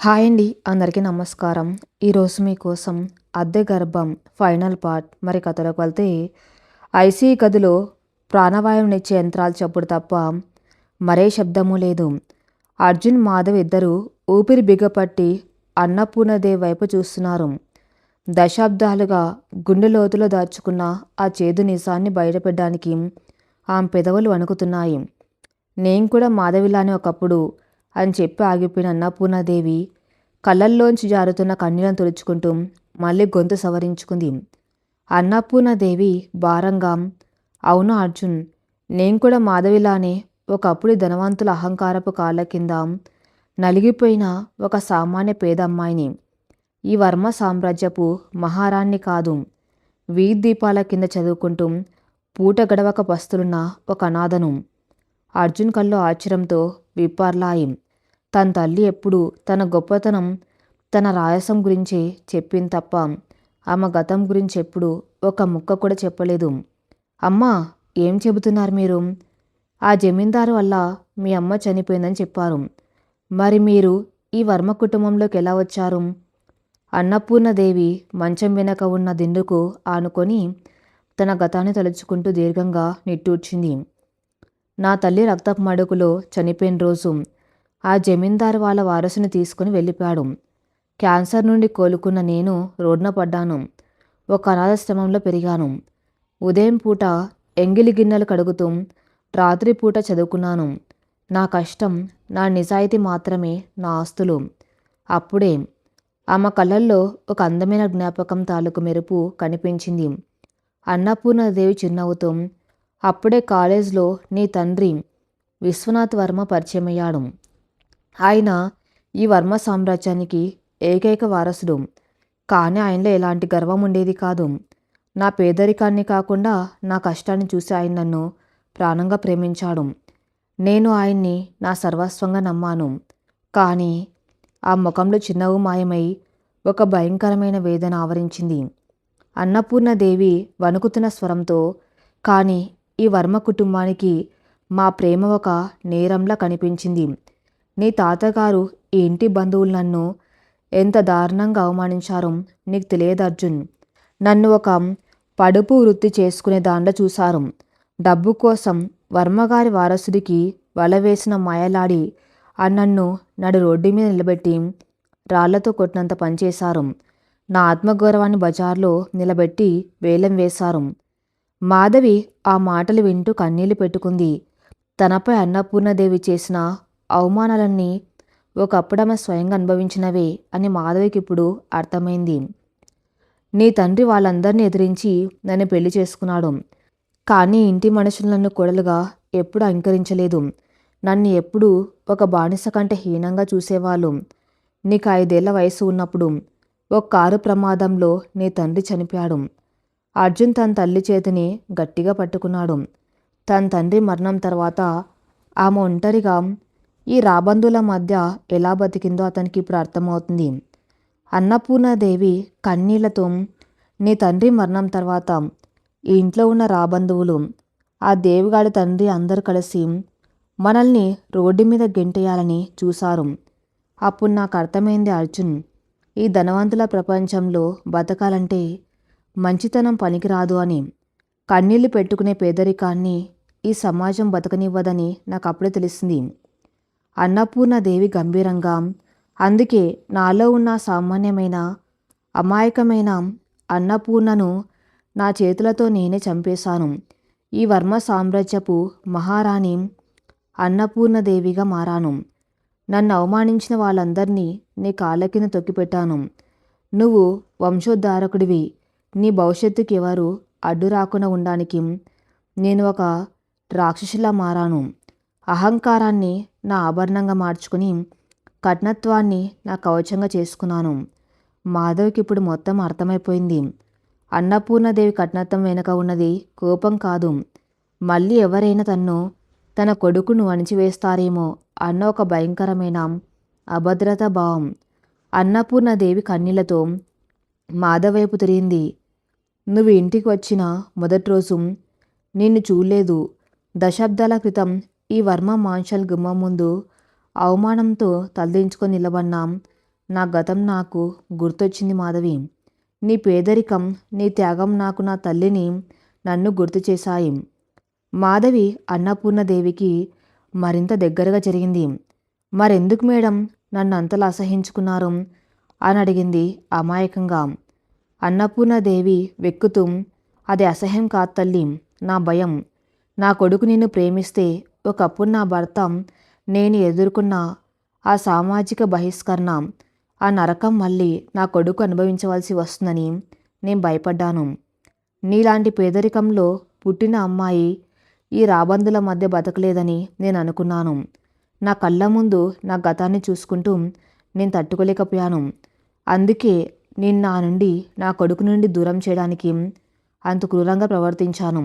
Hi అండి, అందరికీ నమస్కారం. ఈరోజు మీకోసం అద్దె గర్భం ఫైనల్ పార్ట్. మరి కథలోకి వెళ్తే, ఐసీయూ గదిలో ప్రాణవాయువునిచ్చే యంత్రాలు చప్పుడు తప్ప మరే శబ్దమూ లేదు. అర్జున్, మాధవ్ ఇద్దరూ ఊపిరి బిగపట్టి అన్నపూర్ణదేవి వైపు చూస్తున్నారు. దశాబ్దాలుగా గుండె లోతులో దాచుకున్న ఆ చేదు నిజాన్ని బయటపెట్టడానికి ఆమె పెదవులు వణుకుతున్నాయి. నేను కూడా మాధవిలానే ఒకప్పుడు అని చెప్పి ఆగిపోయిన అన్నపూర్ణాదేవి కళ్ళల్లోంచి జారుతున్న కన్నీళ్లను తుడుచుకుంటూ మళ్ళీ గొంతు సవరించుకుంది. అన్నపూర్ణాదేవి భారంగా, అవును అర్జున్, నేను కూడా మాధవిలానే ఒకప్పుడు ధనవంతుల అహంకారపు కాళ్ళ కింద నలిగిపోయిన ఒక సామాన్య పేద అమ్మాయిని. ఈ వర్మ సామ్రాజ్యపు మహారాణ్ణి కాదు. వీధి దీపాల కింద చదువుకుంటూ పూట గడవక పస్తులున్న ఒక అనాథను. అర్జున్ కళ్ళు ఆశ్చర్యంతో విప్పార్లాయి. తన తల్లి ఎప్పుడు తన గొప్పతనం, తన రాయసం గురించే చెప్పింది తప్ప ఆమె గతం గురించి ఎప్పుడు ఒక ముక్క కూడా చెప్పలేదు. అమ్మా, ఏం చెబుతున్నారు మీరు? ఆ జమీందారు వల్ల మీ అమ్మ చనిపోయిందని చెప్పారు. మరి మీరు ఈ వర్మ కుటుంబంలోకి ఎలా వచ్చారు? అన్నపూర్ణదేవి మంచం వెనక ఉన్న దిండుకు ఆనుకొని తన గతాన్ని తలుచుకుంటూ దీర్ఘంగా నిట్టూర్చింది. నా తల్లి రక్తపు మడుగులో చనిపోయిన రోజు ఆ జమీందారు వాళ్ళ వారసుని తీసుకుని వెళ్ళిపోయాడు. క్యాన్సర్ నుండి కోలుకున్న నేను రోడ్న పడ్డాను. ఒక అనాథాశ్రమంలో పెరిగాను. ఉదయం పూట ఎంగిలి గిన్నెలు కడుగుతూ రాత్రి పూట చదువుకున్నాను. నా కష్టం, నా నిజాయితీ మాత్రమే నా ఆస్తులు. అప్పుడే ఆమె కళ్ళల్లో ఒక అందమైన జ్ఞాపకం తాలూకు మెరుపు కనిపించింది. అన్నపూర్ణదేవి చిరునవ్వుతూ, అప్పుడే కాలేజ్లో నీ తండ్రి విశ్వనాథ్ వర్మ పరిచయమయ్యాడు. ఆయన ఈ వర్మ సామ్రాజ్యానికి ఏకైక వారసుడు. కానీ ఆయనలో ఎలాంటి గర్వం ఉండేది కాదు. నా పేదరికాన్ని కాకుండా నా కష్టాన్ని చూసి ఆయన నన్ను ప్రాణంగా ప్రేమించాడు. నేను ఆయన్ని నా సర్వస్వంగా నమ్మాను. కానీ ఆ ముఖంలో చిరునవ్వు మాయమై ఒక భయంకరమైన వేదన ఆవరించింది. అన్నపూర్ణదేవి వణుకుతున్న స్వరంతో, కానీ ఈ వర్మ కుటుంబానికి మా ప్రేమ ఒక నేరంలా కనిపించింది. నీ తాతగారు, ఈ ఇంటి బంధువులు నన్ను ఎంత దారుణంగా అవమానించారో నీకు తెలియదు అర్జున్. నన్ను ఒక పడుపు వృత్తి చేసుకునే దాంట్లో చూశారు. డబ్బు కోసం వర్మగారి వారసుడికి వల వేసిన మాయలాడి ఆ నన్ను నడు రోడ్డు మీద నిలబెట్టి రాళ్లతో కొట్టినంత పనిచేశారు. నా ఆత్మగౌరవాన్ని బజార్లో నిలబెట్టి వేలం వేశారు. మాధవి ఆ మాటలు వింటూ కన్నీళ్లు పెట్టుకుంది. తనపై అన్నపూర్ణదేవి చేసిన అవమానాలన్నీ ఒకప్పుడు ఆమె స్వయంగా అనుభవించినవే అని మాధవికి ఇప్పుడు అర్థమైంది. నీ తండ్రి వాళ్ళందరినీ ఎదిరించి నన్ను పెళ్లి చేసుకున్నాడు. కానీ ఇంటి మనుషులు నన్ను కోడలుగా ఎప్పుడు అంగీకరించలేదు. నన్ను ఎప్పుడూ ఒక బానిస కంటే హీనంగా చూసేవాళ్ళు. నీకు 5 ఏళ్ల వయసు ఉన్నప్పుడు ఒక కారు ప్రమాదంలో నీ తండ్రి చనిపోయాడు. అర్జున్ తన తల్లి చేతిని గట్టిగా పట్టుకున్నాడు. తన తండ్రి మరణం తర్వాత ఆమె ఒంటరిగా ఈ రాబందుల మధ్య ఎలా బతికిందో అతనికి ఇప్పుడు అర్థమవుతుంది. అన్నపూర్ణాదేవి కన్నీళ్లతో, నీ తండ్రి మరణం తర్వాత ఈ ఇంట్లో ఉన్న రాబంధువులు, ఆ దేవిగాడి తండ్రి అందరూ కలిసి మనల్ని రోడ్డు మీద గెంటేయాలని చూశారు. అప్పుడు నాకు అర్థమైంది అర్జున్, ఈ ధనవంతుల ప్రపంచంలో బతకాలంటే మంచితనం పనికిరాదు అని. కన్నీళ్లు పెట్టుకునే పేదరికాన్ని ఈ సమాజం బతకనివ్వదని నాకు అప్పుడే తెలిసింది. అన్నపూర్ణాదేవి గంభీరంగా, అందుకే నాలో ఉన్న సామాన్యమైన అమాయకమైన అన్నపూర్ణను నా చేతులతో నేనే చంపేశాను. ఈ వర్మ సామ్రాజ్యపు మహారాణి అన్నపూర్ణదేవిగా మారాను. నన్ను అవమానించిన వాళ్ళందరినీ నీ కాళ్ళ కింద తొక్కిపెట్టాను. నువ్వు వంశోద్ధారకుడివి. నీ భవిష్యత్తుకి ఎవరు అడ్డు రాకుండా ఉండడానికి నేను ఒక రాక్షసిలా మారాను. అహంకారాన్ని నా ఆభరణంగా మార్చుకుని కఠినత్వాన్ని నా కవచంగా చేసుకున్నాను. మాధవ్కి ఇప్పుడు మొత్తం అర్థమైపోయింది. అన్నపూర్ణదేవి కఠినత్వం వెనుక ఉన్నది కోపం కాదు, మళ్ళీ ఎవరైనా తన కొడుకును అణిచివేస్తారేమో అన్న ఒక భయంకరమైన అభద్రతా భావం. అన్నపూర్ణదేవి కన్నీళ్లతో మాధవ్ వైపు తిరిగింది. నువ్వు ఇంటికి వచ్చిన మొదటి రోజు నిన్ను చూడలేదు. దశాబ్దాల క్రితం ఈ వర్మ మాన్షల్ గుమ్మం ముందు అవమానంతో తలదించుకొని నిలబడిన నా గతం నాకు గుర్తొచ్చింది మాధవి. నీ పేదరికం, నీ త్యాగం నాకు నా తల్లిని, నన్ను గుర్తు చేశాయి. మాధవి అన్నపూర్ణదేవికి మరింత దగ్గరగా జరిగింది. మరెందుకు మేడం నన్ను అంతలా అసహించుకున్నారు అని అడిగింది అమాయకంగా. అన్నపూర్ణదేవి వెక్కుతూ, అది అసహ్యం కాదు తల్లి, నా భయం. నా కొడుకు నిన్ను ప్రేమిస్తే ఒకప్పుడు నా భర్త, నేను ఎదుర్కొన్న ఆ సామాజిక బహిష్కరణ, ఆ నరకం మళ్ళీ నా కొడుకు అనుభవించవలసి వస్తుందని నేను భయపడ్డాను. నీలాంటి పేదరికంలో పుట్టిన అమ్మాయి ఈ రాబందుల మధ్య బతకలేదని నేను అనుకున్నాను. నా కళ్ళ ముందు నా గతాన్ని చూసుకుంటూ నేను తట్టుకోలేకపోయాను. అందుకే నేను నా నుండి, నా కొడుకు నుండి దూరం చేయడానికి అంత క్రూరంగా ప్రవర్తించాను.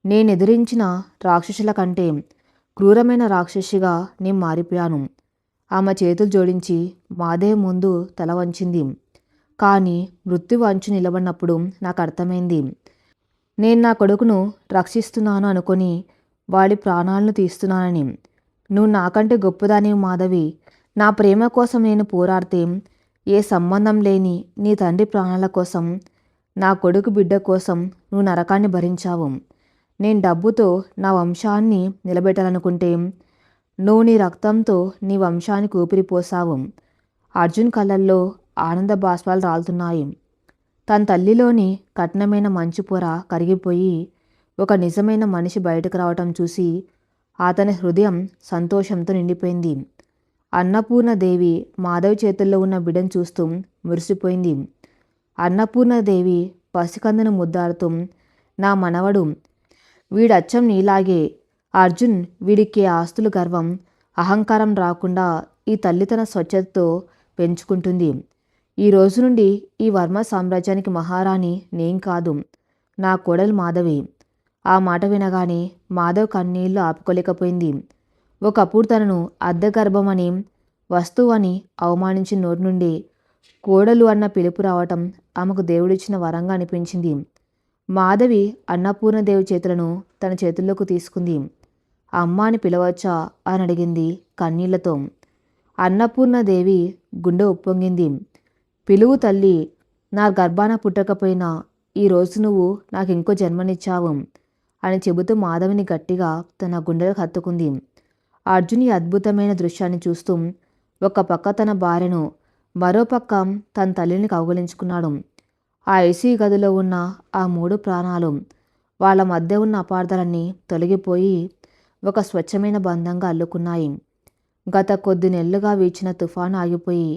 నేను ఎదిరించిన రాక్షసుల కంటే క్రూరమైన రాక్షసిగా నేను మారిపోయాను. ఆమె చేతులు జోడించి మాదేవ్ ముందు తల వంచింది. కానీ మృత్యువు అంచు నిలబడినప్పుడు నాకు అర్థమైంది, నేను నా కొడుకును రక్షిస్తున్నాను అనుకొని వాడి ప్రాణాలను తీస్తున్నానని. నువ్వు నాకంటే గొప్పదానివి మాధవి. నా ప్రేమ కోసం నేను పోరాడితే ఏ సంబంధం లేని నీ తండ్రి ప్రాణాల కోసం, నా కొడుకు బిడ్డ కోసం నువ్వు నరకాన్ని భరించావు. నేను డబ్బుతో నా వంశాన్ని నిలబెట్టాలనుకుంటే నువ్వు నీ రక్తంతో నీ వంశానికి ఊపిరిపోసావు. అర్జున్ కళ్ళల్లో ఆనంద బాష్పాలు రాలుతున్నాయి. తన తల్లిలోని కఠినమైన మంచు పొర కరిగిపోయి ఒక నిజమైన మనిషి బయటకు రావటం చూసి అతని హృదయం సంతోషంతో నిండిపోయింది. అన్నపూర్ణదేవి మాధవి చేతుల్లో ఉన్న బిడ్డను చూస్తూ మురిసిపోయింది. అన్నపూర్ణదేవి పసికందును ముద్దాడుతూ, నా మనవడు, వీడచ్చం నీలాగే. అర్జున్, వీడికి ఆస్తులు గర్వం, అహంకారం రాకుండా ఈ తల్లి తన స్వచ్ఛతతో పెంచుకుంటుంది. ఈ రోజు నుండి ఈ వర్మ సామ్రాజ్యానికి మహారాణి నేను కాదు, నా కోడలు మాధవి. ఆ మాట వినగానే మాధవ్ కన్నీళ్లు ఆపుకోలేకపోయింది. ఒకప్పుడు తనను అద్దె గర్భమని, వస్తువని అవమానించిన నోటి నుండి కోడలు అన్న పిలుపు రావటం ఆమెకు దేవుడిచ్చిన వరంగా అనిపించింది. మాధవి అన్నపూర్ణదేవి చేతులను తన చేతుల్లోకి తీసుకుంది. అమ్మ అని పిలవచ్చా అని అడిగింది కన్నీళ్లతో. అన్నపూర్ణదేవి గుండె ఉప్పొంగింది. పిలువు తల్లి, నా గర్భాన పుట్టకపోయినా ఈరోజు నువ్వు నాకు ఇంకో జన్మనిచ్చావు అని చెబుతూ మాధవిని గట్టిగా తన గుండెలకు హత్తుకుంది. అర్జున్ ఈ అద్భుతమైన దృశ్యాన్ని చూస్తూ ఒక పక్క తన భార్యను, మరోపక్క తన తల్లిని కౌగిలించుకున్నాడు. ఆ ఐసీ గదిలో ఉన్న ఆ 3 ప్రాణాలు, వాళ్ళ మధ్య ఉన్న అపార్థాలన్నీ తొలగిపోయి ఒక స్వచ్ఛమైన బంధంగా అల్లుకున్నాయి. గత కొద్ది నెలలుగా వీచిన తుఫాను ఆగిపోయి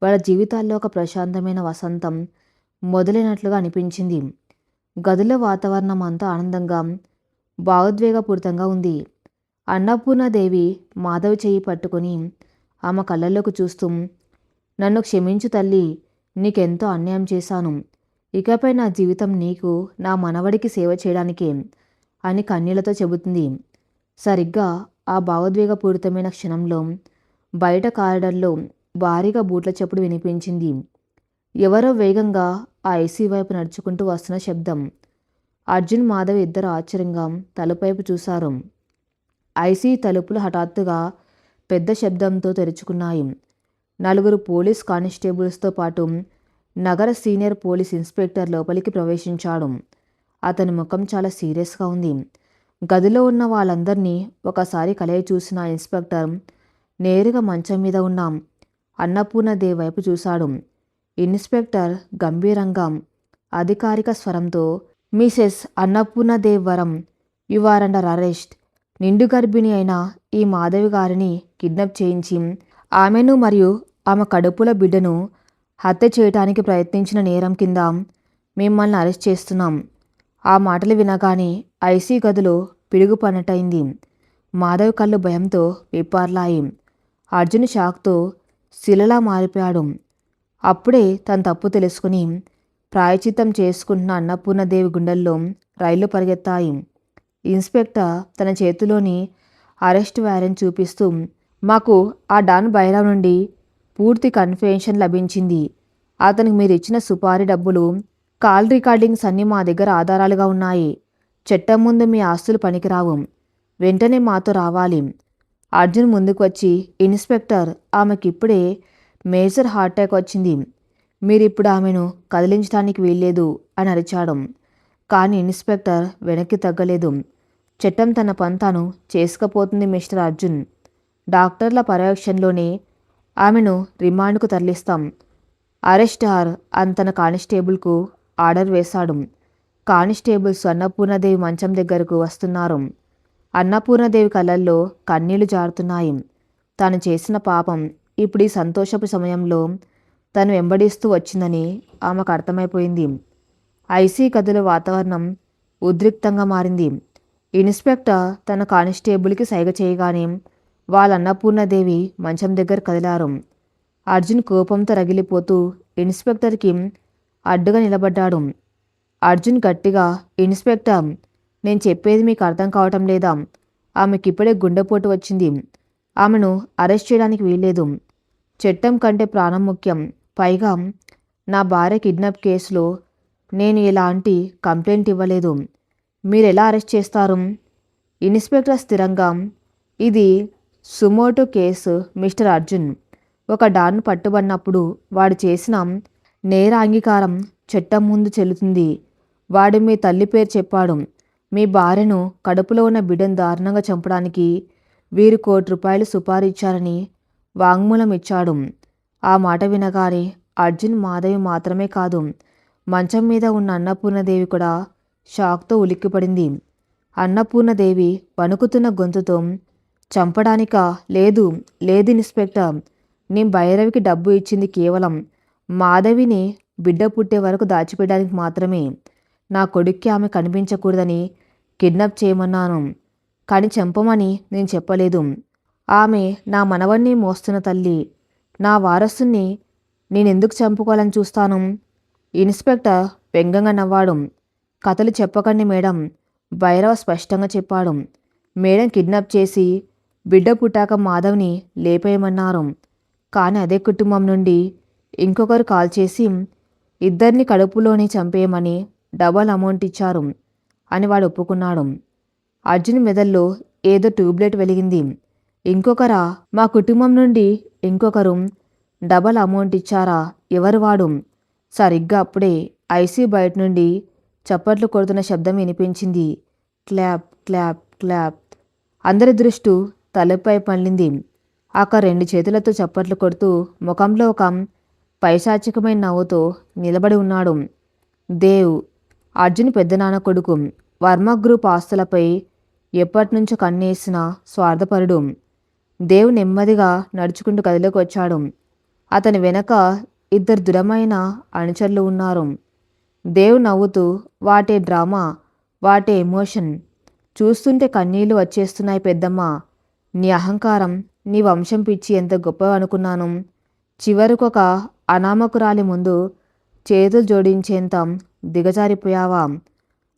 వాళ్ళ జీవితాల్లో ఒక ప్రశాంతమైన వసంతం మొదలైనట్లుగా అనిపించింది. గదిలో వాతావరణం అంతా ఆనందంగా, భావోద్వేగపూరితంగా ఉంది. అన్నపూర్ణదేవి మాధవి చెయ్యి పట్టుకొని ఆమె కళ్ళల్లోకి చూస్తూ, నన్ను క్షమించు తల్లి, నీకెంతో అన్యాయం చేశాను. ఇకపై నా జీవితం నీకు, నా మనవడికి సేవ చేయడానికే అని కన్నీళ్లతో చెబుతుంది. సరిగ్గా ఆ భావోద్వేగపూరితమైన క్షణంలో బయట కారిడార్లో భారీగా బూట్ల చప్పుడు వినిపించింది. ఎవరో వేగంగా ఆ ఐసీ వైపు నడుచుకుంటూ వస్తున్న శబ్దం. అర్జున్, మాధవి ఇద్దరు ఆశ్చర్యంగా తలుపైపు చూశారు. ఐసీ తలుపులు హఠాత్తుగా పెద్ద శబ్దంతో తెరుచుకున్నాయి. 4 పోలీస్ కానిస్టేబుల్స్తో పాటు నగర సీనియర్ పోలీస్ ఇన్స్పెక్టర్ లోపలికి ప్రవేశించాడు. అతని ముఖం చాలా సీరియస్గా ఉంది. గదిలో ఉన్న వాళ్ళందరినీ ఒకసారి కలయి చూసిన ఇన్స్పెక్టర్ నేరుగా మంచం మీద ఉన్న అన్నపూర్ణదేవి వైపు చూశాడు. ఇన్స్పెక్టర్ గంభీరంగా అధికారిక స్వరంతో, మిసెస్ అన్నపూర్ణదేవి వరం, యు ఆర్ అండర్ అరెస్ట్. నిండు గర్భిణి అయిన ఈ మాధవి గారిని కిడ్నాప్ చేయించి ఆమెను మరియు ఆమె కడుపుల బిడ్డను హత్య చేయడానికి ప్రయత్నించిన నేరం కింద మిమ్మల్ని అరెస్ట్ చేస్తున్నాం. ఆ మాటలు వినగానే ఐసీ గదిలో పిడుగు పడినట్టయింది. మాధవి కళ్ళు భయంతో విప్పార్లాయి. అర్జున్ షాక్తో శిలలా మారిపోయాడు. అప్పుడే తన తప్పు తెలుసుకుని ప్రాయచిత్తం చేసుకుంటున్న అన్నపూర్ణదేవి గుండెల్లో రైళ్లు పరిగెత్తాయి. ఇన్స్పెక్టర్ తన చేతిలోని అరెస్ట్ వారెంట్ చూపిస్తూ, మాకు ఆ డాన్ భైరవ్ నుండి పూర్తి కన్ఫెషన్ లభించింది. అతనికి మీరు ఇచ్చిన సుపారీ డబ్బులు, కాల్ రికార్డింగ్స్ అన్నీ మా దగ్గర ఆధారాలుగా ఉన్నాయి. చట్టం ముందు మీ ఆస్తులు పనికిరావు. వెంటనే మాతో రావాలి. అర్జున్ ముందుకు వచ్చి, ఇన్స్పెక్టర్, ఆమెకిప్పుడే మేజర్ హార్ట్ అటాక్ వచ్చింది. మీరిప్పుడు ఆమెను కదిలించడానికి వీల్లేదు అని అరిచాడు. కానీ ఇన్స్పెక్టర్ వెనక్కి తగ్గలేదు. చట్టం తన పని తాను చేసుకపోతుంది మిస్టర్ అర్జున్. డాక్టర్ల పర్యవేక్షణలోనే ఆమెను రిమాండ్కు తరలిస్తాం. అరెస్ట్ హార్ అని తన కానిస్టేబుల్కు ఆర్డర్ వేశాడు. కానిస్టేబుల్స్ అన్నపూర్ణదేవి మంచం దగ్గరకు వస్తున్నారు. అన్నపూర్ణదేవి కళ్ళల్లో కన్నీళ్లు జారుతున్నాయి. తాను చేసిన పాపం ఇప్పుడు ఈ సంతోషపు సమయంలో తను వెంబడిస్తూ వచ్చిందని ఆమెకు అర్థమైపోయింది. ఐసీ గదిలో వాతావరణం ఉద్రిక్తంగా మారింది. ఇన్స్పెక్టర్ తన కానిస్టేబుల్కి సైగ చేయగానే వాళ్ళ అన్నపూర్ణదేవి మంచం దగ్గర కదిలారు. అర్జున్ కోపంతో రగిలిపోతూ ఇన్స్పెక్టర్కి అడ్డుగా నిలబడ్డాడు. అర్జున్ గట్టిగా, ఇన్స్పెక్టర్, నేను చెప్పేది మీకు అర్థం కావటం లేదా? ఆమెకిప్పుడే గుండెపోటు వచ్చింది. ఆమెను అరెస్ట్ చేయడానికి వీల్లేదు. చట్టం కంటే ప్రాణం ముఖ్యం. పైగా నా భార్య కిడ్నాప్ కేసులో నేను ఎలాంటి కంప్లైంట్ ఇవ్వలేదు. మీరు ఎలా అరెస్ట్ చేస్తారు? ఇన్స్పెక్టర్ స్థిరంగా, ఇది సుమోటో కేసు మిస్టర్ అర్జున్. ఒక డాన్ను పట్టుబడినప్పుడు వాడు చేసిన నేర అంగీకారం చట్టం ముందు చెల్లుతుంది. వాడు మీ తల్లి పేరు చెప్పాడు. మీ భార్యను, కడుపులో ఉన్న బిడ్డను దారుణంగా చంపడానికి వీరు ₹1,00,00,000 సుపారీ ఇచ్చారని వాంగ్మూలం ఇచ్చాడు. ఆ మాట వినగానే అర్జున్, మాధవి మాత్రమే కాదు, మంచం మీద ఉన్న అన్నపూర్ణదేవి కూడా షాక్తో ఉలిక్కిపడింది. అన్నపూర్ణదేవి వణుకుతున్న గొంతుతో, చంపడానికా? లేదు లేదు ఇన్స్పెక్టర్, నేను భైరవికి డబ్బు ఇచ్చింది కేవలం మాధవిని బిడ్డ పుట్టే వరకు దాచిపెట్టడానికి మాత్రమే. నా కొడుక్కి ఆమె కనిపించకూడదని కిడ్నాప్ చేయమన్నాను, కానీ చంపమని నేను చెప్పలేదు. ఆమె నా మనవణ్ణి మోస్తున్న తల్లి. నా వారసుని నేనెందుకు చంపుకోవాలని చూస్తాను? ఇన్స్పెక్టర్ వ్యంగ్యంగా నవ్వాడు. కథలు చెప్పకండి మేడం, భైరవ స్పష్టంగా చెప్పాడు. మేడం కిడ్నాప్ చేసి బిడ్డ పుట్టాక మాధవ్ని లేపేయమన్నారు. కానీ అదే కుటుంబం నుండి ఇంకొకరు కాల్ చేసి ఇద్దరిని కడుపులోని చంపేయమని డబల్ అమౌంట్ ఇచ్చారు అని వాడు ఒప్పుకున్నాడు. అర్జున్ మెదల్లో ఏదో ట్యూబ్లైట్ వెలిగింది. ఇంకొకరా? మా కుటుంబం నుండి ఇంకొకరు డబల్ అమౌంట్ ఇచ్చారా? ఎవరు వాడు? సరిగ్గా అప్పుడే ఐసీ బయట నుండి చప్పట్లు కొడుతున్న శబ్దం వినిపించింది. Clap clap clap. అందరి దృష్టి తలపై మళ్ళింది. అక్కడ 2 చేతులతో చప్పట్లు కొడుతూ ముఖంలో ఒక పైశాచికమైన నవ్వుతో నిలబడి ఉన్నాడు దేవ్. అర్జున్ పెద్దనాన్న కొడుకు. వర్మ గ్రూప్ ఆస్తులపై ఎప్పటినుంచో కన్నేసిన స్వార్థపరుడు. దేవ్ నెమ్మదిగా నడుచుకుంటూ గదిలోకి వచ్చాడు. అతని వెనక 2 దృఢమైన అనుచరులు ఉన్నారు. దేవ్ నవ్వుతూ, వాటే డ్రామా, వాటే ఎమోషన్. చూస్తుంటే కన్నీళ్లు వచ్చేస్తున్నాయి పెద్దమ్మ. నీ అహంకారం, నీ వంశం పిచ్చి ఎంత గొప్ప అనుకున్నాను. చివరికొక అనామకురాలి ముందు చేతులు జోడించేంత దిగజారిపోయావా?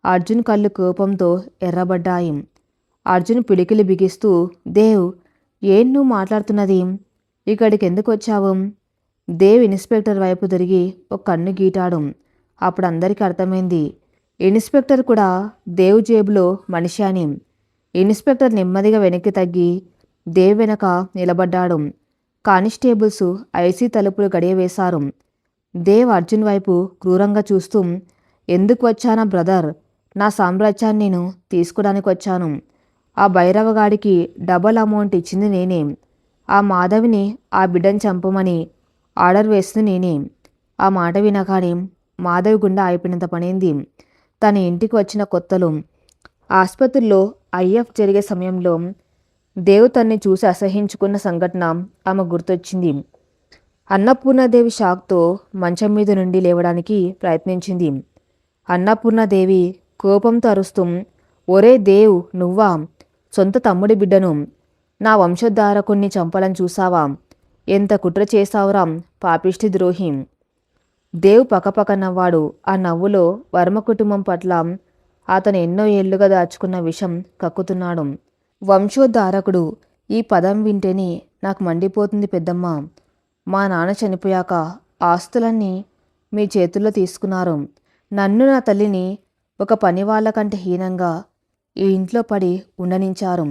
అర్జున్ కళ్ళు కోపంతో ఎర్రబడ్డాయి. అర్జున్ పిడికిలి బిగిస్తూ, దేవ్, ఏం నువ్వు మాట్లాడుతున్నది? ఇక్కడికి ఎందుకు వచ్చావు? దేవ్ ఇన్స్పెక్టర్ వైపు తిరిగి ఒక కన్ను గీటాడు. అప్పుడు అందరికీ అర్థమైంది, ఇన్స్పెక్టర్ కూడా దేవ్ జేబులో మనిషి అని. ఇన్స్పెక్టర్ నెమ్మదిగా వెనక్కి తగ్గి దేవ్ వెనక నిలబడ్డాడు. కానిస్టేబుల్స్ ఐసీ తలుపులు గడియవేశారు. దేవ్ అర్జున్ వైపు క్రూరంగా చూస్తూ, ఎందుకు వచ్చానా బ్రదర్? నా సామ్రాజ్యాన్ని నేను తీసుకోవడానికి వచ్చాను. ఆ భైరవగాడికి డబల్ అమౌంట్ ఇచ్చింది నేనే. ఆ మాధవిని, ఆ బిడ్డను చంపమని ఆర్డర్ వేస్తుంది నేనే. ఆ మాట వినగానే మాధవి గుండె అయిపోయినంత పనైంది. తన ఇంటికి వచ్చిన కొత్తలో ఆసుపత్రిలో ఐఎఫ్ జరిగే సమయంలో దేవ్ తన్ని చూసి అసహించుకున్న సంఘటన ఆమె గుర్తొచ్చింది. అన్నపూర్ణదేవి షాక్తో మంచం మీద నుండి లేవడానికి ప్రయత్నించింది. అన్నపూర్ణదేవి కోపంతో అరుస్తూ, ఒరే దేవ్, నువ్వా? సొంత తమ్ముడి బిడ్డను, నా వంశోద్ధారకుణ్ణి చంపాలని చూసావా? ఎంత కుట్ర చేశావురా పాపిష్టి ద్రోహి. దేవ్ పకపక నవ్వాడు. ఆ నవ్వులో వర్మ కుటుంబం పట్ల అతను ఎన్నో ఏళ్లుగా దాచుకున్న విషం కక్కుతున్నాడు. వంశోద్ధారకుడు, ఈ పదం వింటేనే నాకు మండిపోతుంది పెద్దమ్మ. మా నాన్న చనిపోయాక ఆస్తులన్నీ మీ చేతుల్లో తీసుకున్నారు. నన్ను, నా తల్లిని ఒక పనివాళ్ల కంటే హీనంగా ఈ ఇంట్లో పడి ఉండనించారు.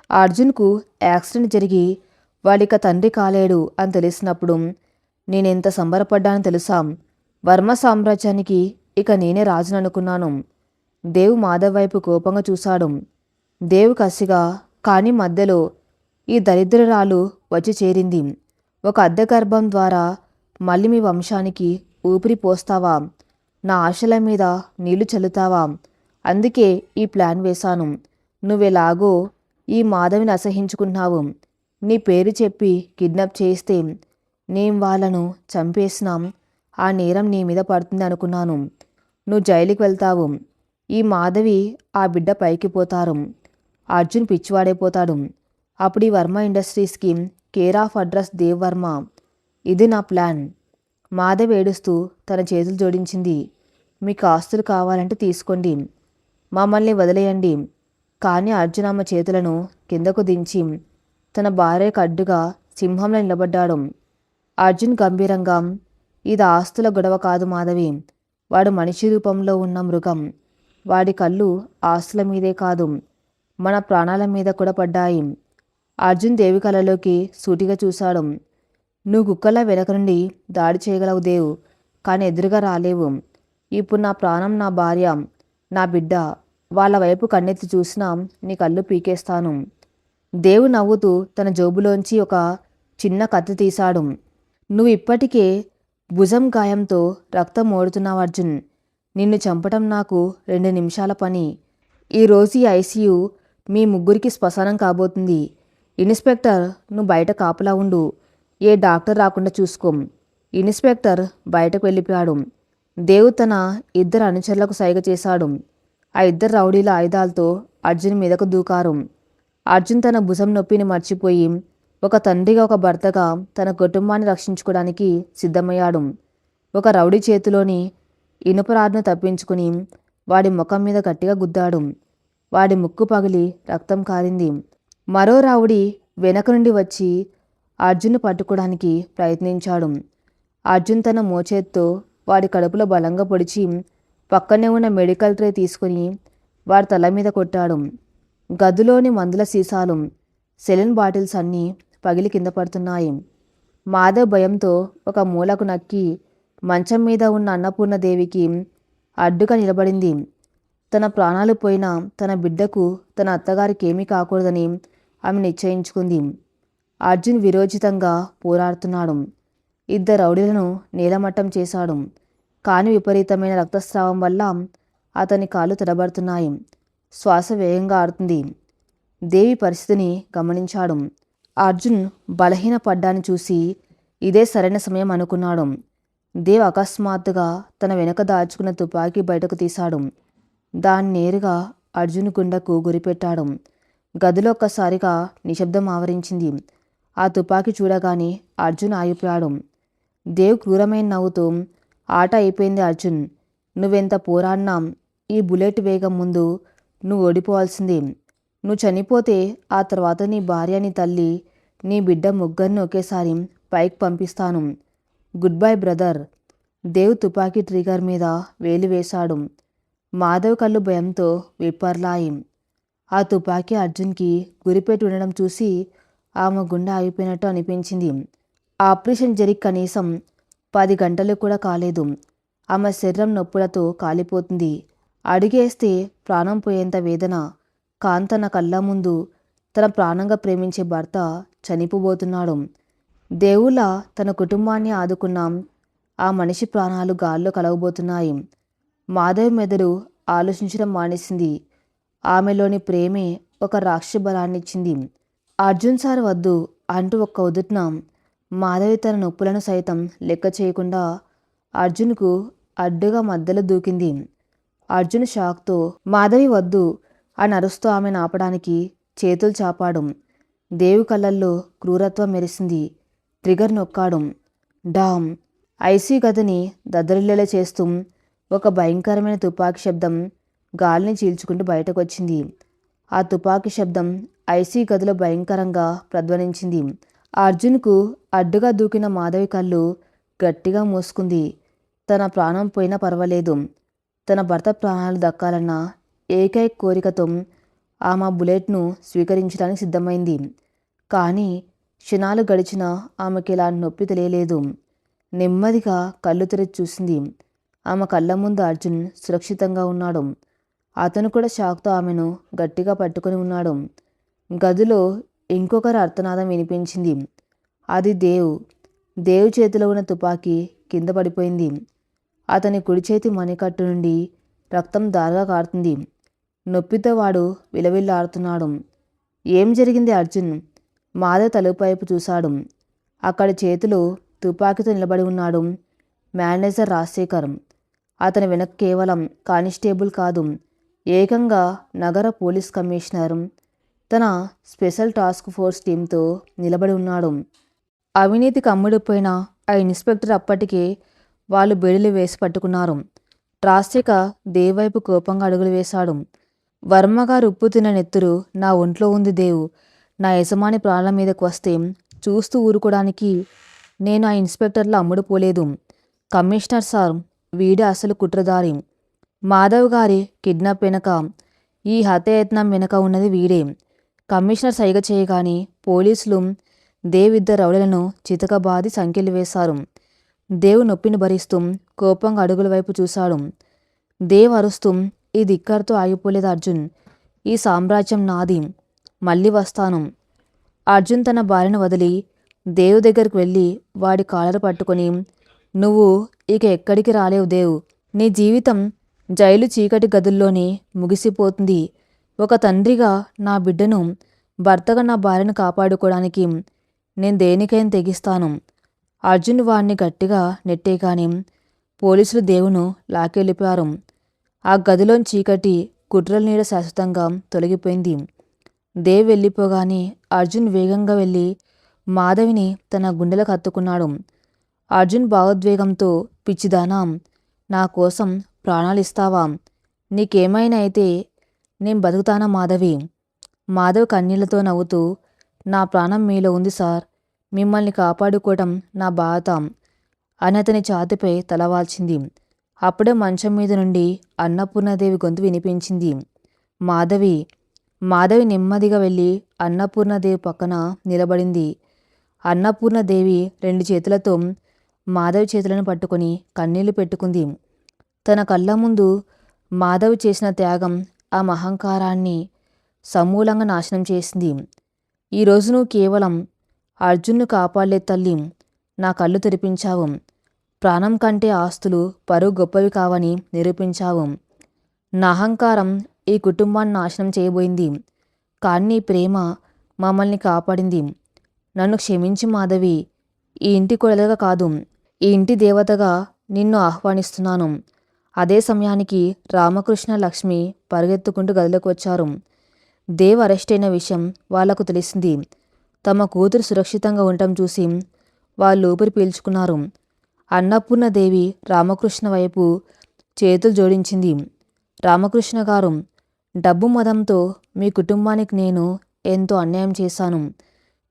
అర్జున్కు యాక్సిడెంట్ జరిగి వాడిక తండ్రి కాలేడు అని తెలిసినప్పుడు నేనెంత సంబరపడ్డానో తెలుసా? వర్మ సామ్రాజ్యానికి ఇక నేనే రాజుననుకున్నాను. దేవ్ మాధవ్ వైపు కోపంగా చూశాడు. దేవ్ కసిగా, కాని మధ్యలో ఈ దరిద్రురాలు వచ్చి చేరింది. ఒక అద్దె గర్భం ద్వారా మళ్ళీ మీ వంశానికి ఊపిరి పోస్తావా? నా ఆశల మీద నీళ్లు చల్లుతావా? అందుకే ఈ ప్లాన్ వేశాను. నువ్వెలాగో ఈ మాధవిని అసహించుకుంటున్నావు. నీ పేరు చెప్పి కిడ్నాప్ చేస్తే నేను వాళ్ళను చంపేసినా ఆ నేరం నీ మీద పడుతుంది అనుకున్నాను. నువ్వు జైలుకి వెళ్తావు. ఈ మాధవి ఆ బిడ్డ పైకి పోతారు. అర్జున్ పిచ్చివాడైపోతాడు. అప్పుడు ఈ వర్మ ఇండస్ట్రీస్కి care of address Dev Varma. ఇది నా ప్లాన్. మాధవి ఏడుస్తూ తన చేతులు జోడించింది. మీకు ఆస్తులు కావాలంటే తీసుకోండి, మమ్మల్ని వదిలేయండి. కానీ అర్జున్ ఆమె చేతులను కిందకు దించి తన భార్యకు అడ్డుగా సింహంలో నిలబడ్డాడు. అర్జున్ గంభీరంగా, ఇది ఆస్తుల గొడవ కాదు మాధవి. వాడు మనిషి రూపంలో ఉన్న మృగం. వాడి కళ్ళు ఆస్తుల మీదే కాదు, మన ప్రాణాల మీద కూడా పడ్డాయి. అర్జున్ దేవి కళ్ళలోకి సూటిగా చూశాడు. నువ్వు కుక్కలా వెనక నుండి దాడి చేయగలవు దేవు, కానీ ఎదురుగా రాలేవు. ఇప్పుడు నా ప్రాణం, నా భార్య, నా బిడ్డ వాళ్ళ వైపు కన్నెత్తి చూసినా నీ కళ్ళు పీకేస్తాను. దేవు నవ్వుతూ తన జోబులోంచి ఒక చిన్న కత్తి తీశాడు. నువ్వు ఇప్పటికే భుజం గాయంతో రక్తం ఓడుతున్నావు అర్జున్. నిన్ను చంపటం నాకు 2 నిమిషాల పని. ఈరోజు ఈ ఐసీయూ మీ ముగ్గురికి శ్మశానం కాబోతుంది. ఇన్స్పెక్టర్, నువ్వు బయట కాపలా ఉండు. ఏ డాక్టర్ రాకుండా చూసుకో. ఇన్స్పెక్టర్ బయటకు వెళ్ళిపోయాడు. దేవు తన 2 అనుచరులకు సైగ చేశాడు. ఆ 2 రౌడీల ఆయుధాలతో అర్జున్ మీదకు దూకారు. అర్జున్ తన భుజం నొప్పిని మర్చిపోయి ఒక తండ్రిగా, ఒక భర్తగా తన కుటుంబాన్ని రక్షించుకోవడానికి సిద్ధమయ్యాడు. ఒక రౌడీ చేతిలోని ఇనుపరాడును తప్పించుకుని వాడి ముఖం మీద గట్టిగా గుద్దాడు. వాడి ముక్కు పగిలి రక్తం కారింది. మరో రౌడీ వెనక నుండి వచ్చి అర్జున్ను పట్టుకోవడానికి ప్రయత్నించాడు. అర్జున్ తన మోచేత్తో వాడి కడుపులో బలంగా పొడిచి పక్కనే ఉన్న మెడికల్ ట్రే తీసుకుని వాడి తల మీద కొట్టాడు. గదిలోని మందుల సీసాలు, సెలైన్ బాటిల్స్ అన్నీ పగిలి కింద పడుతున్నాయి. మాధవ్ భయంతో ఒక మూలకు నక్కి మంచం మీద ఉన్న అన్నపూర్ణదేవికి అడ్డుగా నిలబడింది. తన ప్రాణాలు పోయినా తన బిడ్డకు, తన అత్తగారికి ఏమీ కాకూడదని ఆమె నిశ్చయించుకుంది. అర్జున్ విరోచితంగా పోరాడుతున్నాడు. 2 రౌడీలను నేలమట్టం చేశాడు. కానీ విపరీతమైన రక్తస్రావం వల్ల అతని కాళ్ళు తడబడుతున్నాయి. శ్వాస వేగంగా ఆడుతుంది. దేవి పరిస్థితిని గమనించాడు. అర్జున్ బలహీనపడ్డాన్ని చూసి ఇదే సరైన సమయం అనుకున్నాడు. దేవ్ అకస్మాత్తుగా తన వెనక దాచుకున్న తుపాకీ బయటకు తీశాడు. దాన్ని నేరుగా అర్జున్ గుండెకు గురిపెట్టాడు. గదిలో ఒక్కసారిగా నిశ్శబ్దం ఆవరించింది. ఆ తుపాకీ చూడగానే అర్జున్ ఆగిపోయాడు. దేవ్ క్రూరమైన నవ్వుతూ, ఆట అయిపోయింది అర్జున్. నువ్వెంత పోరాడినా ఈ బుల్లెట్ వేగం ముందు నువ్వు ఓడిపోవాల్సిందే. నువ్వు చనిపోతే ఆ తర్వాత నీ భార్య, నీ తల్లి, నీ బిడ్డ ముగ్గురిని ఒకేసారి పైకి పంపిస్తాను. Good bye brother. దేవ్ తుపాకీ ట్రిగర్ మీద వేలు వేశాడు. మాధవ్ కళ్ళు భయంతో విప్పర్లాయి. ఆ తుపాకీ అర్జున్కి గురిపెట్టి ఉండడం చూసి ఆమె గుండె ఆగిపోయినట్టు అనిపించింది. ఆపరేషన్ జరిగి కనీసం 10 గంటలు కూడా కాలేదు. ఆమె శరీరం నొప్పులతో కాలిపోతుంది. అడుగేస్తే ప్రాణం పోయేంత వేదన. కాంత్ తన కళ్ళ ముందు తన ప్రాణంగా ప్రేమించే భర్త చనిపోబోతున్నాడు. దేవుళ్ళ తన కుటుంబాన్ని ఆదుకున్న ఆ మనిషి ప్రాణాలు గాల్లో కలగబోతున్నాయి. మాధవ్ మెదడు ఆలోచించడం మానేసింది. ఆమెలోని ప్రేమే ఒక రాక్షస బలాన్నిచ్చింది. అర్జున్ సార్ వద్దు అంటూ ఒక్క ఉదుట్న మాధవి తన నొప్పులను సైతం లెక్క చేయకుండా అర్జున్కు అడ్డుగా మధ్యలో దూకింది. అర్జున్ షాక్తో మాధవి వద్దు అని అరుస్తూ ఆమెను ఆపడానికి చేతులు చాపాడు. దేవి కళ్ళల్లో క్రూరత్వం మెరిసింది. ట్రిగర్ నొక్కాడు. డామ్! ఐసీ గదిని దద్దరిల్లేలా చేస్తూ ఒక భయంకరమైన తుపాకీ శబ్దం గాలిని చీల్చుకుంటూ బయటకు వచ్చింది. ఆ తుపాకీ శబ్దం ఐసీ గదిలో భయంకరంగా ప్రధ్వనించింది. అర్జున్కు అడ్డుగా దూకిన మాధవి కళ్ళు గట్టిగా మూసుకుంది. తన ప్రాణం పోయినా పర్వాలేదు, తన భర్త ప్రాణాలు దక్కాలన్న ఏకైక కోరికతో ఆమె బుల్లెట్ను స్వీకరించడానికి సిద్ధమైంది. కానీ క్షణాలు గడిచినా ఆమెకి ఇలా నొప్పి తెలియలేదు. నెమ్మదిగా కళ్ళు తెరిచి చూసింది. ఆమె కళ్ళ ముందు అర్జున్ సురక్షితంగా ఉన్నాడు. అతను కూడా షాక్తో ఆమెను గట్టిగా పట్టుకొని ఉన్నాడు. గదిలో ఇంకొకరి అర్తనాదం వినిపించింది. అది దేవ్ చేతిలో ఉన్న తుపాకీ కింద పడిపోయింది. అతని కుడి చేతి మణికట్టు నుండి రక్తం దారగా కారుతుంది. నొప్పితో వాడు విలవిల్లాడుతున్నాడు. ఏం జరిగింది అర్జున్? మాధవ్ తలుపు వైపు చూశాడు. అక్కడి చేతిలో తుపాకీతో నిలబడి ఉన్నాడు మేనేజర్ రాజశేఖర్. అతని వెనక కేవలం కానిస్టేబుల్ కాదు, ఏకంగా నగర పోలీస్ కమిషనర్ తన స్పెషల్ టాస్క్ ఫోర్స్ టీంతో నిలబడి ఉన్నాడు. అవినీతికి అమ్ముడిపోయిన ఆ ఇన్స్పెక్టర్ అప్పటికే వాళ్ళు బేడీలు వేసి పట్టుకున్నారు. రాజశేఖర్ దేవ్ వైపు కోపంగా అడుగులు వేశాడు. వర్మగారు ఉప్పు తిన్న నెత్తురు నా ఒంట్లో ఉంది దేవ్. నా యజమాని ప్రాణాల మీదకు వస్తే చూస్తూ ఊరుకోవడానికి నేను ఆ ఇన్స్పెక్టర్లో అమ్ముడుపోలేదు. కమిషనర్ సార్, వీడే అసలు కుట్రదారి. మాధవ్ గారి కిడ్నాప్ వెనక, ఈ హత్యాయత్నం వెనక ఉన్నది వీడే. కమిషనర్ సైగ చేయగానే పోలీసులు దేవ్ ఇద్దరు రౌడలను చితకబాది సంకెళ్ళు వేశారు. దేవ్ నొప్పిని భరిస్తూ కోపంగా అడుగుల వైపు చూశాడు. దేవ్ అరుస్తూ, ఇది ఇక్కడితో ఆగిపోలేదు అర్జున్. ఈ సామ్రాజ్యం నాది, మళ్ళీ వస్తాను. అర్జున్ తన భార్యను వదిలి దేవ్ దగ్గరికి వెళ్ళి వాడి కాలరు పట్టుకొని, నువ్వు ఇక ఎక్కడికి రాలేవు దేవ్. నీ జీవితం జైలు చీకటి గదుల్లోనే ముగిసిపోతుంది. ఒక తండ్రిగా నా బిడ్డను, భర్తగా నా భార్యను కాపాడుకోవడానికి నేను దేనికైనా తెగిస్తాను. అర్జున్ వాడిని గట్టిగా నెట్టేగాని పోలీసులు దేవును లాకెళ్ళిపోయారు. ఆ గదిలోని చీకటి కుట్రల నీడ శాశ్వతంగా తొలగిపోయింది. దేవ్ వెళ్ళిపోగానే అర్జున్ వేగంగా వెళ్ళి మాధవిని తన గుండెలకు హత్తుకున్నాడు. అర్జున్ భావోద్వేగంతో, పిచ్చిదానా, నా కోసం ప్రాణాలిస్తావా? నీకేమైనా అయితే నేను బతుకుతానా మాధవి? మాధవ్ కన్నీళ్లతో నవ్వుతూ, నా ప్రాణం మీలో ఉంది సార్, మిమ్మల్ని కాపాడుకోవటం నా బాధ అని అతని ఛాతిపై తలవాల్చింది. అప్పుడే మంచం మీద నుండి అన్నపూర్ణదేవి గొంతు వినిపించింది. మాధవి. మాధవి నెమ్మదిగా వెళ్ళి అన్నపూర్ణదేవి పక్కన నిలబడింది. అన్నపూర్ణదేవి 2 చేతులతో మాధవి చేతులను పట్టుకొని కన్నీళ్లు పెట్టుకుంది. తన కళ్ళ ముందు మాధవి చేసిన త్యాగం ఆ అహంకారాన్ని సమూలంగా నాశనం చేసింది. ఈరోజు నువ్వు కేవలం అర్జున్ను కాపాడలే తల్లి, నా కళ్ళు తెరిపించావు. ప్రాణం కంటే ఆస్తులు, పరువు గొప్పవి కావని నిరూపించావు. నా అహంకారం ఈ కుటుంబాన్ని నాశనం చేయబోయింది, కానీ నీ ప్రేమ మమ్మల్ని కాపాడింది. నన్ను క్షమించి మాధవి. ఈ ఇంటి కొడలుగా కాదు, ఈ ఇంటి దేవతగా నిన్ను ఆహ్వానిస్తున్నాను. అదే సమయానికి రామకృష్ణ, లక్ష్మి పరిగెత్తుకుంటూ గదిలోకి వచ్చారు. దేవ్ అరెస్ట్ అయిన విషయం వాళ్లకు తెలిసింది. తమ కూతురు సురక్షితంగా ఉండటం చూసి వాళ్ళు ఊపిరి పీల్చుకున్నారు. అన్నపూర్ణదేవి రామకృష్ణ వైపు చేతులు జోడించింది. రామకృష్ణ గారు, డబ్బు మదంతో మీ కుటుంబానికి నేను ఎంతో అన్యాయం చేశాను,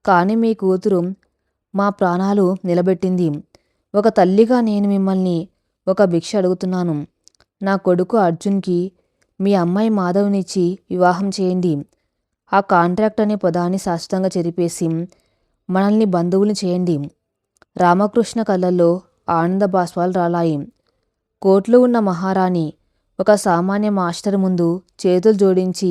కానీ మీ కూతురు మా ప్రాణాలు నిలబెట్టింది. ఒక తల్లిగా నేను మిమ్మల్ని ఒక భిక్ష అడుగుతున్నాను. నా కొడుకు అర్జున్కి మీ అమ్మాయి మాధవ్నిచ్చి వివాహం చేయండి. ఆ కాంట్రాక్ట్ అనే పదాన్ని శాశ్వతంగా చెరిపేసి మనల్ని బంధువులు చేయండి. రామకృష్ణ కళ్ళల్లో ఆనంద బాష్పాలు రాలాయి. కోర్టులో ఉన్న మహారాణి ఒక సామాన్య మాస్టర్ ముందు చేతులు జోడించి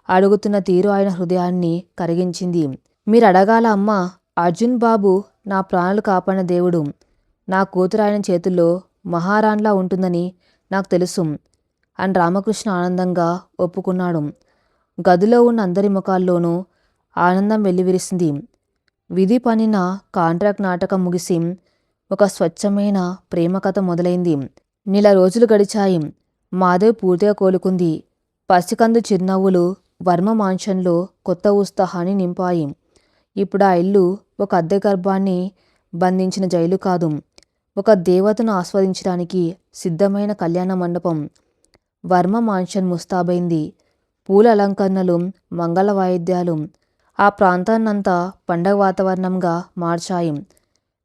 అడుగుతున్న తీరు ఆయన హృదయాన్ని కరిగించింది. మీరు అడగాల అమ్మా, అర్జున్ బాబు నా ప్రాణాలు కాపాడిన దేవుడు. నా కూతురు ఆయన చేతుల్లో మహారాణిలా ఉంటుందని నాకు తెలుసు అని రామకృష్ణ ఆనందంగా ఒప్పుకున్నాడు. గదిలో ఉన్న అందరి ముఖాల్లోనూ ఆనందం వెల్లివిరిసింది. విధి పనిన కాంట్రాక్ట్ నాటకం ముగిసి ఒక స్వచ్ఛమైన ప్రేమ కథ మొదలైంది. నెల రోజులు గడిచాయి. మాధవ్ పూర్తిగా కోలుకుంది. పసికందు చిరునవ్వులు వర్మ మాన్షన్లో కొత్త ఉత్సాహాన్ని నింపాయి. ఇప్పుడు ఆ ఇల్లు ఒక అద్దె గర్భాన్ని బంధించిన జైలు కాదు, ఒక దేవతను ఆస్వాదించడానికి సిద్ధమైన కళ్యాణ మండపం. వర్మ మాన్షన్ ముస్తాబైంది. పూల అలంకరణలు, మంగళ వాయిద్యాలు ఆ ప్రాంతాన్నంతా పండగ వాతావరణంగా మార్చాయి.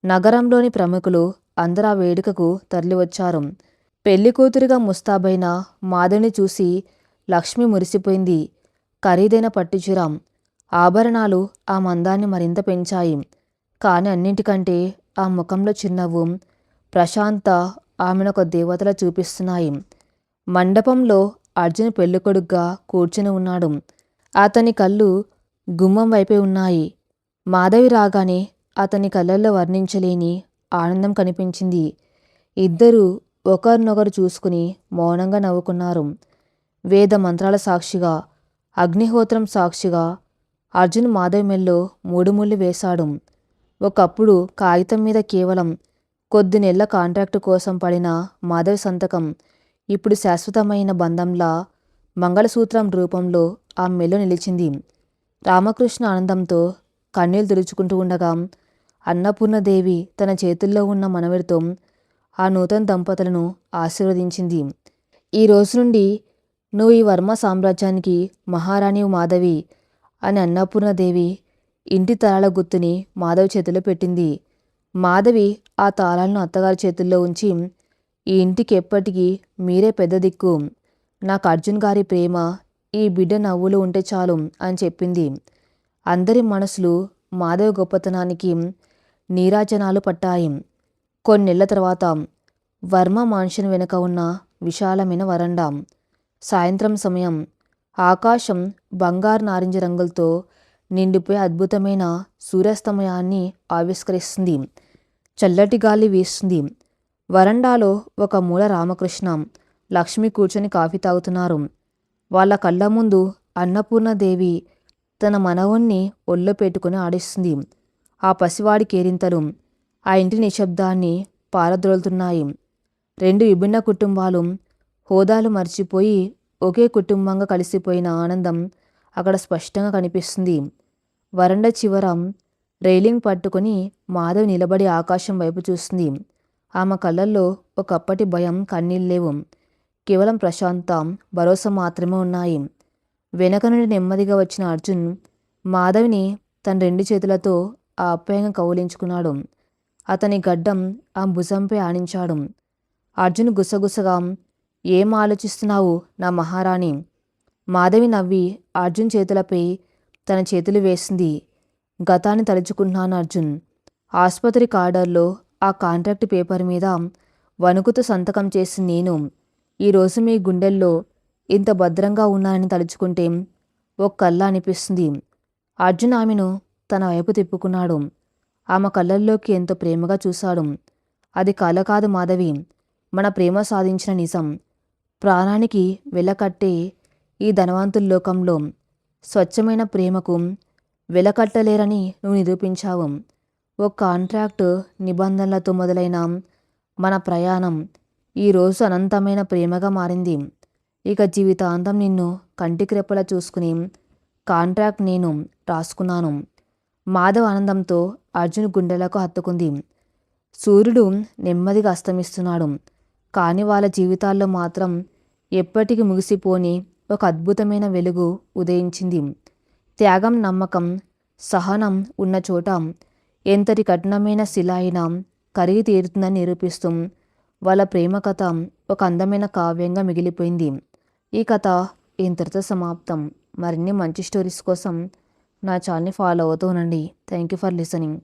నగరంలోని ప్రముఖులు అందరూ ఆ వేడుకకు తరలివచ్చారు. పెళ్లి కూతురుగా ముస్తాబైన మాధవిని చూసి లక్ష్మి మురిసిపోయింది. ఖరీదైన పట్టుచీర, ఆభరణాలు ఆ మందాన్ని మరింత పెంచాయి. కానీ అన్నింటికంటే ఆ ముఖంలో చిరునవ్వు ప్రశాంత ఆమెను ఒక దేవతలా చూపిస్తున్నాయి. మండపంలో అర్జున్ పెళ్ళికొడుగ్గా కూర్చుని ఉన్నాడు. అతని కళ్ళు గుమ్మం వైపే ఉన్నాయి. మాధవి రాగానే అతని కళ్ళల్లో వర్ణించలేని ఆనందం కనిపించింది. ఇద్దరూ ఒకరినొకరు చూసుకుని మౌనంగా నవ్వుకున్నారు. వేద మంత్రాల సాక్షిగా, అగ్నిహోత్రం సాక్షిగా అర్జున్ మాధవి మెల్లో 3 ముళ్ళు వేశాడు. ఒకప్పుడు కాగితం మీద కేవలం కొద్ది నెలల కాంట్రాక్టు కోసం పడిన మాధవి సంతకం ఇప్పుడు శాశ్వతమైన బంధంలా మంగళసూత్రం రూపంలో ఆ మెల్లో నిలిచింది. రామకృష్ణ ఆనందంతో కన్నీళ్లు తుడుచుకుంటూ ఉండగా అన్నపూర్ణదేవి తన చేతుల్లో ఉన్న మనవడితో ఆ నూతన దంపతులను ఆశీర్వదించింది. ఈ రోజు నుండి నువ్వు ఈ వర్మ సామ్రాజ్యానికి మహారాణివు మాధవి అని అన్నపూర్ణదేవి ఇంటి తాళాల గుత్తుని మాధవి చేతిలో పెట్టింది. మాధవి ఆ తాళాలను అత్తగారి చేతుల్లో ఉంచి, ఈ ఇంటికి ఎప్పటికీ మీరే పెద్ద దిక్కు, నాకు అర్జున్ గారి ప్రేమ, ఈ బిడ్డ నవ్వులు ఉంటే చాలు అని చెప్పింది. అందరి మనసులు మాధవి గొప్పతనానికి నీరాజనాలు పట్టాయి. కొన్నేళ్ల తర్వాత వర్మ మాన్షన్ వెనుక ఉన్న విశాలమైన వరండా. సాయంత్రం సమయం. ఆకాశం బంగారు నారింజ రంగులతో నిండిపోయి అద్భుతమైన సూర్యాస్తమయాన్ని ఆవిష్కరిస్తుంది. చల్లటి గాలి వీస్తుంది. వరండాలో ఒక మూల రామకృష్ణ, లక్ష్మి కూర్చొని కాఫీ తాగుతున్నారు. వాళ్ళ కళ్ళ ముందు అన్నపూర్ణదేవి తన మనవణ్ణి ఒళ్ళో పెట్టుకుని ఆడిస్తుంది. ఆ పసివాడి కేరింతలు ఆ ఇంటి నిశ్శబ్దాన్ని పారద్రోలుతున్నాయి. 2 విభిన్న కుటుంబాలు హోదాలు మర్చిపోయి ఒకే కుటుంబంగా కలిసిపోయిన ఆనందం అక్కడ స్పష్టంగా కనిపిస్తుంది. వరండా చివర రైలింగ్ పట్టుకుని మాధవి నిలబడి ఆకాశం వైపు చూస్తుంది. ఆమె కళ్ళల్లో ఒకప్పటి భయం, కన్నీళ్ళేవు. కేవలం ప్రశాంత భరోసా మాత్రమే ఉన్నాయి. వెనక నుండి నెమ్మదిగా వచ్చిన అర్జున్ మాధవిని తన 2 చేతులతో ఆప్యాయంగా కౌలించుకున్నాడు. అతని గడ్డం ఆ భుజంపై ఆనించాడు. అర్జున్ గుసగుసగా, ఏం ఆలోచిస్తున్నావు నా మహారాణి? మాధవి నవ్వి అర్జున్ చేతులపై తన చేతులు వేసింది. గతాన్ని తలుచుకుంటున్నాను అర్జున్. ఆసుపత్రి కార్డర్లో ఆ కాంట్రాక్ట్ పేపర్ మీద వణుకుతూ సంతకం చేసి నేను ఈరోజు మీ గుండెల్లో ఇంత భద్రంగా ఉన్నానని తలుచుకుంటే ఓ కళ్ళ అనిపిస్తుంది. అర్జున్ ఆమెను తన వైపు తిప్పుకున్నాడు. ఆమె కళ్ళల్లోకి ఎంతో ప్రేమగా చూశాడు. అది కల కాదు మాధవి, మన ప్రేమ సాధించిన నిజం. ప్రాణానికి వెలకట్టే ఈ ధనవంతుల లోకంలో స్వచ్ఛమైన ప్రేమకు వెలకట్టలేరని నువ్వు నిరూపించావు. ఓ కాంట్రాక్ట్ నిబంధనలతో మొదలైన మన ప్రయాణం ఈరోజు అనంతమైన ప్రేమగా మారింది. ఇక జీవితాంతం నిన్ను కంటికి రెప్పలా చూసుకుని కాంట్రాక్ట్ నేను రాసుకున్నాను. మాధవ్ ఆనందంతో అర్జున్ గుండెలకు హత్తుకుంది. సూర్యుడు నెమ్మదిగా అస్తమిస్తున్నాడు. కానీ వాళ్ళ జీవితాల్లో మాత్రం ఎప్పటికీ ముగిసిపోని ఒక అద్భుతమైన వెలుగు ఉదయించింది. త్యాగం, నమ్మకం, సహనం ఉన్న చోట ఎంతటి కఠినమైన శిల అయినా కరిగి తీరుతుందని నిరూపిస్తూ వాళ్ళ ప్రేమ కథ ఒక అందమైన కావ్యంగా మిగిలిపోయింది. ఈ కథ ఇంతటితో సమాప్తం. మరిన్ని మంచి స్టోరీస్ కోసం నా ఛానల్ని ఫాలో అవుతూ ఉండండి. Thank you for listening.